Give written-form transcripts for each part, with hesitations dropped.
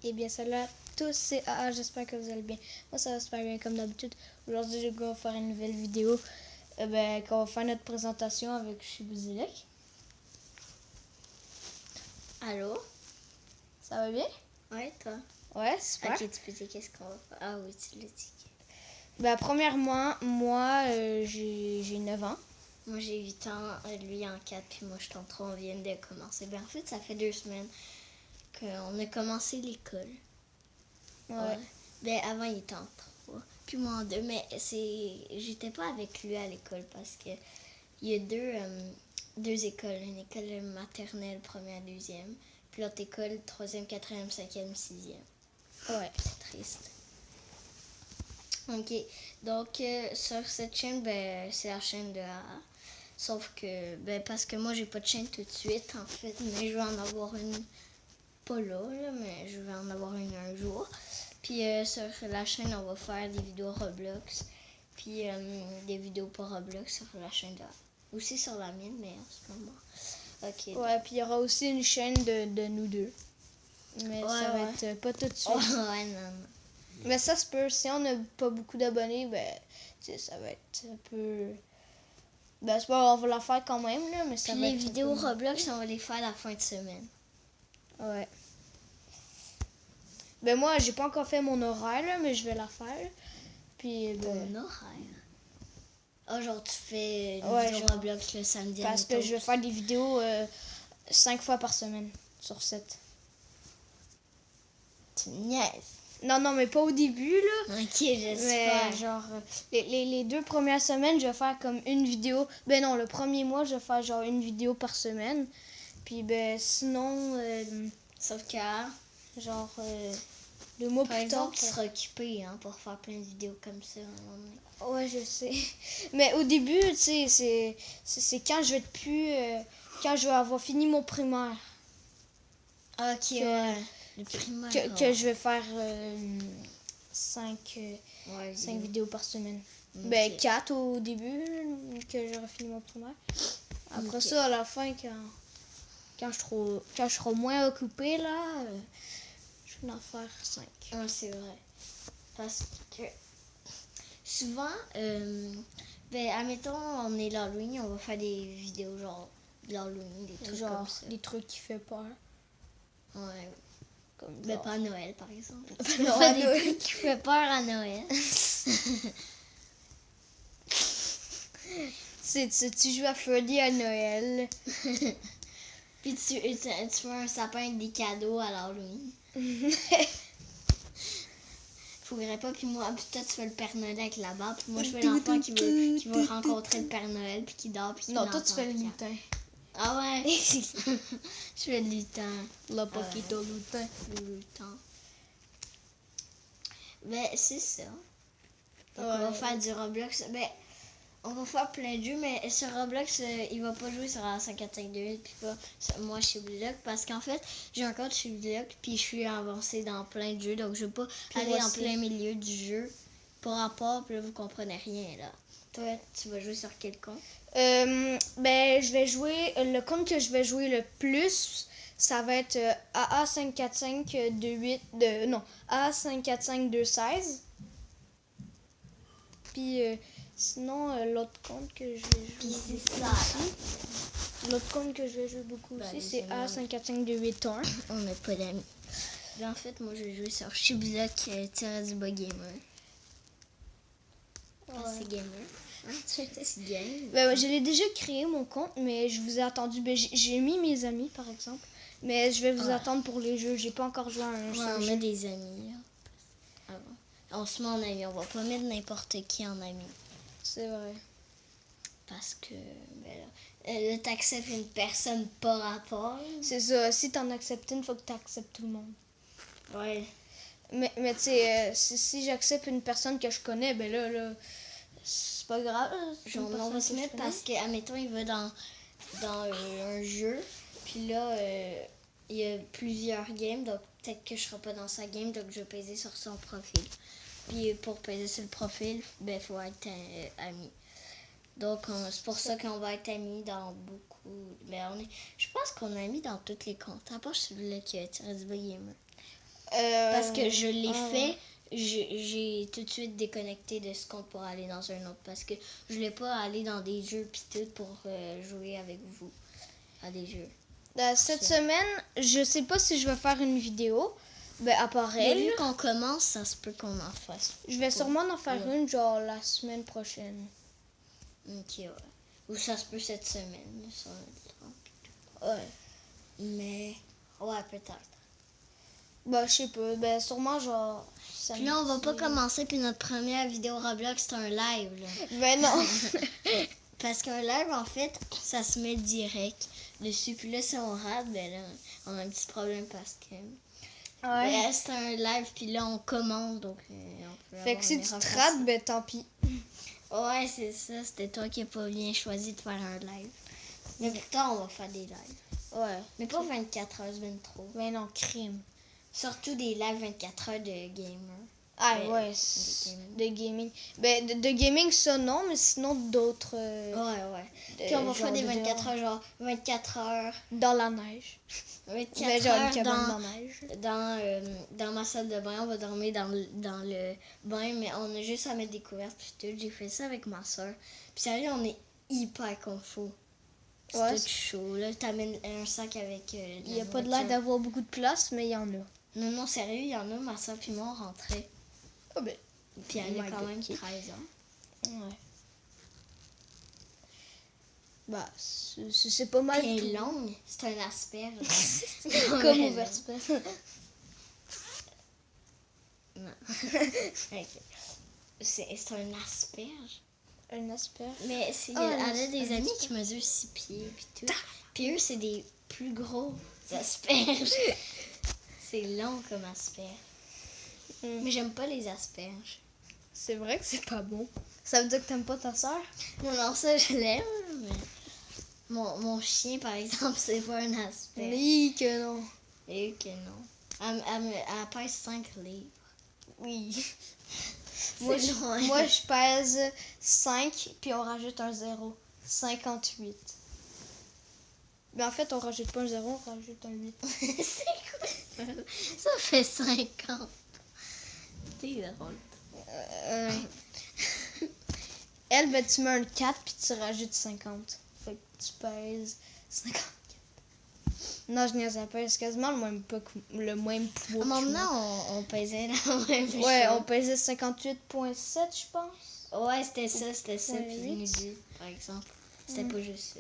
Eh bien, salut à tous, c'est AA, j'espère que vous allez bien. Moi, ça va super bien comme d'habitude. Aujourd'hui, je vais faire une nouvelle vidéo. Qu'on va faire notre présentation avec Shibuzilek. Allô? Ça va bien? Ouais, toi? Ouais, super. Ok, tu peux dire qu'est-ce qu'on va faire? Ah oui, tu l'as dit. Premièrement, moi, j'ai 9 ans. Moi, j'ai 8 ans, lui en 4, puis moi, je suis en 3, on vient de commencer. En fait, ça fait 2 semaines qu'on a commencé l'école. Ouais. Avant, il était en 3, puis moi en 2, mais j'étais pas avec lui à l'école parce que il y a deux écoles. Une école maternelle, première, deuxième, puis l'autre école, 3e, 4e, 5e, 6e. Ouais. C'est triste. Ok, donc sur cette chaîne, c'est la chaîne de AA. Sauf que, parce que moi, j'ai pas de chaîne tout de suite, en fait, mais je vais en avoir une, pas là, mais je vais en avoir une un jour. Puis sur la chaîne, on va faire des vidéos Roblox, puis des vidéos pas Roblox sur la chaîne de AA. Aussi sur la mienne, mais en ce moment. Ok. Ouais, puis il y aura aussi une chaîne de nous deux. Mais ça va être pas tout de suite. Ouais, non. Mais ça se peut, si on n'a pas beaucoup d'abonnés, ça va être un peu... c'est pas, on va la faire quand même, là, mais ça Puis va les être vidéos Roblox, on va les faire la fin de semaine. Ouais. Moi, j'ai pas encore fait mon horaire, là, mais je vais la faire. Puis, Ton horaire? Ah, genre, tu fais une vidéo genre, Roblox le samedi. parce que je vais faire des vidéos 5 fois par semaine sur 7. Tu niaises. Non, mais pas au début, là. Ok, j'espère. Mais genre, les 2 premières semaines, je vais faire comme une vidéo. Non, le premier mois, je vais faire genre une vidéo par semaine. Puis, sinon, Sauf que, genre, le mois par plus exemple, tard. tu seras occupé pour faire plein de vidéos comme ça. Ouais, je sais. Mais au début, tu sais, c'est quand je vais être plus. Quand je vais avoir fini mon primaire. Ok, ouais. Le primaire. Que je vais faire 5 vidéos par semaine. Ok. 4 au début, que j'aurai fini mon primaire. Après ça, à la fin, quand je serai moins occupée, là, je vais en faire 5. Ouais, c'est vrai. Parce que souvent, admettons, on est l'Halloween, on va faire des vidéos genre de l'Halloween, des trucs Genre, comme ça. des trucs qui font peur. Ouais. Comme Pas à Noël, par exemple. Non, Pas à des Noël. trucs qui font peur à Noël. Tu joues à Freddy à Noël. Puis tu fais un sapin avec des cadeaux à l'Halloween. Faudrait pas, puis moi, puis toi tu fais le Père Noël avec la barbe, puis moi je fais l'enfant qui veut rencontrer le Père Noël, puis qui dort, puis qui Non, toi tu fais le lutin. Ah ouais? Je fais le lutin. Le Paquito lutin. Le lutin. C'est ça. Donc on va faire du Roblox. On va faire plein de jeux, mais sur Roblox, il va pas jouer sur la 5458 puis pas moi chez Block parce qu'en fait, j'ai un compte chez Block puis je suis avancée dans plein de jeux, donc je vais pas aller en plein milieu du jeu pour rapport, puis là vous comprenez rien là. Toi, tu vas jouer sur quel compte? Je vais jouer, le compte que je vais jouer le plus, ça va être AA54528 non, AA545216. Puis sinon, l'autre compte que je vais jouer. Puis c'est ça. L'autre compte que je vais jouer beaucoup aussi, c'est AA545281. On n'a pas d'amis. En fait, moi je vais jouer sur Shiblock-du-bas gamer. C'est gamer. C'est game. Je l'ai déjà créé mon compte, mais je vous ai attendu. J'ai mis mes amis par exemple, mais je vais vous attendre pour les jeux. J'ai pas encore joué à un seul on jeu. met des amis. On se met en ami. On va pas mettre n'importe qui en ami. C'est vrai. Parce que là, t'acceptes une personne par rapport. C'est ça. Si t'en acceptes une, faut que t'acceptes tout le monde. Ouais. Mais tu sais, si j'accepte une personne que je connais, là, c'est pas grave. Genre, on va se mettre parce que, admettons, il va dans un jeu, puis là, il y a plusieurs games, donc peut-être que je serai pas dans sa game, donc je vais peser sur son profil. Puis pour peser sur le profil, il faut être ami. Donc, c'est pour ça qu'on va être amis dans beaucoup. Je pense qu'on est amis dans tous les comptes, à part celui-là qui a tiré du gamer. Parce que je l'ai ah, fait, j'ai tout de suite déconnecté de ce compte pour aller dans un autre. Parce que je voulais pas aller dans des jeux pis tout pour jouer avec vous à des jeux. Cette semaine, je sais pas si je vais faire une vidéo. Ben, à part Mais elle, vu qu'on commence, ça se peut qu'on en fasse. je vais sûrement en faire une, genre, la semaine prochaine. Ok, ouais. Ou ça se peut cette semaine, ça va être Ouais. Mais, ouais, peut-être. Ben, je sais pas. Ben, sûrement, genre... Puis là, on va pas commencer, puis notre première vidéo Roblox, c'est un live, là. Ben non. Parce qu'un live, en fait, ça se met direct dessus. Puis là, si on rate, ben là, on a un petit problème parce que... Ouais. Ben, c'est un live, puis là, on commence, donc on peut Fait que si tu te rates, ben tant pis. Ouais, c'est ça. C'était toi qui n'as pas bien choisi de faire un live. Mais plus tard, on va faire des lives. Ouais. Mais pas 24 heures, c'est bien trop. Ben non, crime. Surtout des lives 24 heures de gamer. Ah Ben, ouais, de gaming. Ben, de gaming, ça non, mais sinon d'autres... Ouais. Puis on va faire des 24 heures, genre 24 heures. Dans la neige. 24 Ben, genre une heures cabane dans la neige. dans ma salle de bain. On va dormir dans le bain, mais on a juste à mettre des couvertes puis tout. J'ai fait ça avec ma soeur. Puis sérieux, on est hyper confort. C'est Ouais, tout chaud. Là, t'amènes un sac avec... il n'y a pas de l'air d'avoir beaucoup de place, mais il y en a. Non, sérieux, il y en a. Ma soeur puis moi, on rentrait. Oh ben. Puis elle Oh a my quand God, même ok. 13 ans. Ouais. Bah, c'est pas mal. Puis elle est tout. longue. C'est un asperge. Comme ouverte. Non. Ok. C'est un asperge. Un asperge. Mais elle a des amis qui mesurent 6 pieds puis tout. Puis eux, c'est des plus gros asperges. C'est long comme asperge. Mais j'aime pas les asperges. C'est vrai que c'est pas bon. Ça veut dire que t'aimes pas ta soeur? Non, ça, je l'aime. Mais mon chien, par exemple, c'est pas un asperge. Oui, que non. Et que non. Elle pèse 5 livres. Oui. Moi, Moi, je pèse 5, puis on rajoute un 0. 58. Mais en fait, on rajoute pas un 0, on rajoute un 8. C'est quoi ça? Ça fait 50. C'est drôle. Elle, ben, tu mets un 4, puis tu rajoutes 50. Fait que tu pèses 54. Non, je niaise, elle pèse quasiment le même poids. Maintenant, on pesait la même chose. Ouais, on pesait 58,7, je pense. Ouais, c'était ça. Ouais, Puis 8. nous deux, par exemple. C'était pas juste...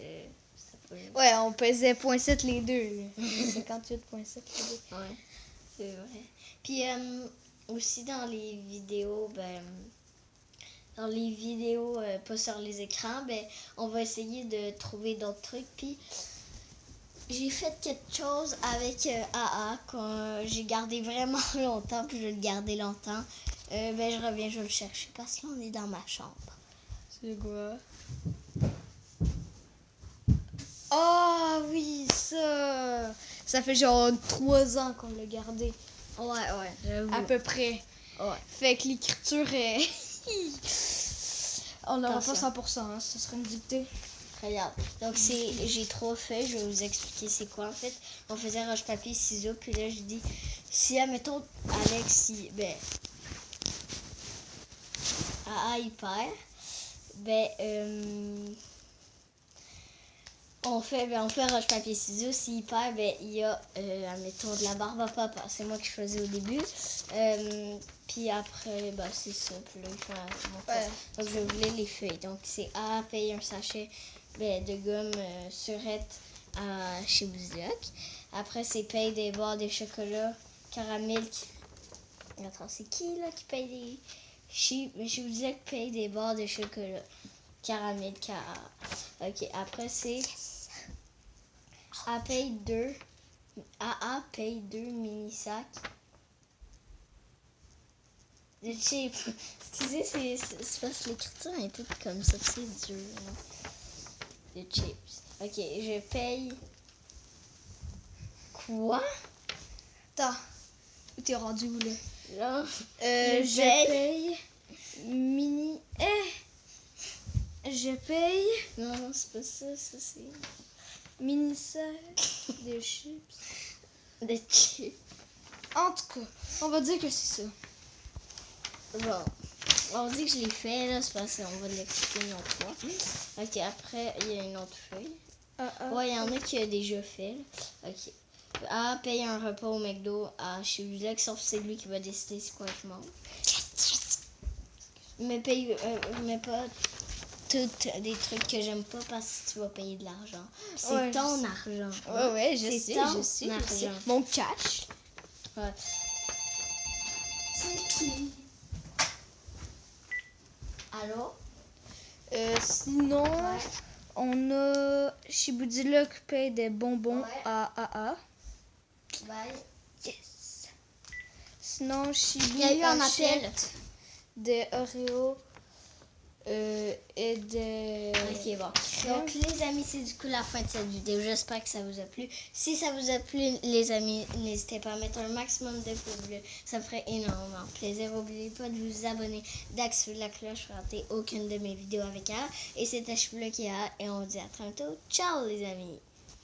Ouais, on pesait 0,7 les deux. 58,7 les deux. Ouais, c'est vrai. Puis aussi dans les vidéos, pas sur les écrans, on va essayer de trouver d'autres trucs. Puis j'ai fait quelque chose avec AA que j'ai gardé vraiment longtemps, puis je vais le garder longtemps. Je reviens, je vais le chercher parce que là, on est dans ma chambre. C'est quoi? Ah oui, ça! Ça fait genre 3 ans qu'on l'a gardé. Ouais, j'avoue. À peu près. Ouais. Fait que l'écriture est... On n'aura pas Attention. 100%, hein, ce serait une dictée. Regarde. Donc, j'ai 3 feuilles. Je vais vous expliquer c'est quoi. En fait, on faisait roche, papier, ciseaux. Puis là, je dis, si, admettons, Alex, il perd, on fait roche, papier, ciseaux. S'il perd, il y a, admettons, de la barbe à papa. C'est moi qui choisis au début. Puis après, c'est ça. Puis là, il faut mon tour. Ouais. Donc, je vais vous lire les feuilles. Donc, c'est A, paye un sachet de gomme surette chez Bouzioc. Après, c'est paye des barres de chocolat caramel. Attends, c'est qui, là, qui paye des... Chez Bouzioc, paye des barres de chocolat caramel. Ok, après, c'est... AA paye 2 mini-sacs de chips. Excusez, c'est parce que l'écriture est toute comme ça, c'est dur. Hein? De chips. Ok, je paye... Quoi? Attends. Où t'es rendu où, là? Là, Je paye... Mini... Je paye... Non, c'est pas ça, c'est... Mini sac de chips. De chips. En tout cas, on va dire que c'est ça. Bon, on dit que je l'ai fait, là, c'est parce qu'on va l'expliquer une autre fois. Ok, après, il y a une autre feuille. Ouais, il y en a qui a déjà fait. Là. Ok. A, paye un repas au McDo à chez Vlog, sauf c'est lui qui va décider c'est quoi je mange. Mais paye, mais pas toutes des trucs que j'aime pas parce que tu vas payer de l'argent. C'est Ouais, ton argent. Ouais, C'est je ton sais. argent. Mon cash. Ouais. C'est qui? Allô? Sinon, Ouais. on a Shibudila qui paye des bonbons Ouais. à AA. Bye. Yes. Sinon, Shibu Il y a eu un achète appel. des Oreos et des... Ok, bon. Donc, les amis, c'est du coup la fin de cette vidéo. J'espère que ça vous a plu. Si ça vous a plu, les amis, n'hésitez pas à mettre un maximum de pouces bleus. Ça me ferait énormément plaisir. N'oubliez pas de vous abonner, d'activer la cloche pour rater aucune de mes vidéos avec elle. Et c'était Shibula qui a. Et on vous dit à très bientôt. Ciao, les amis!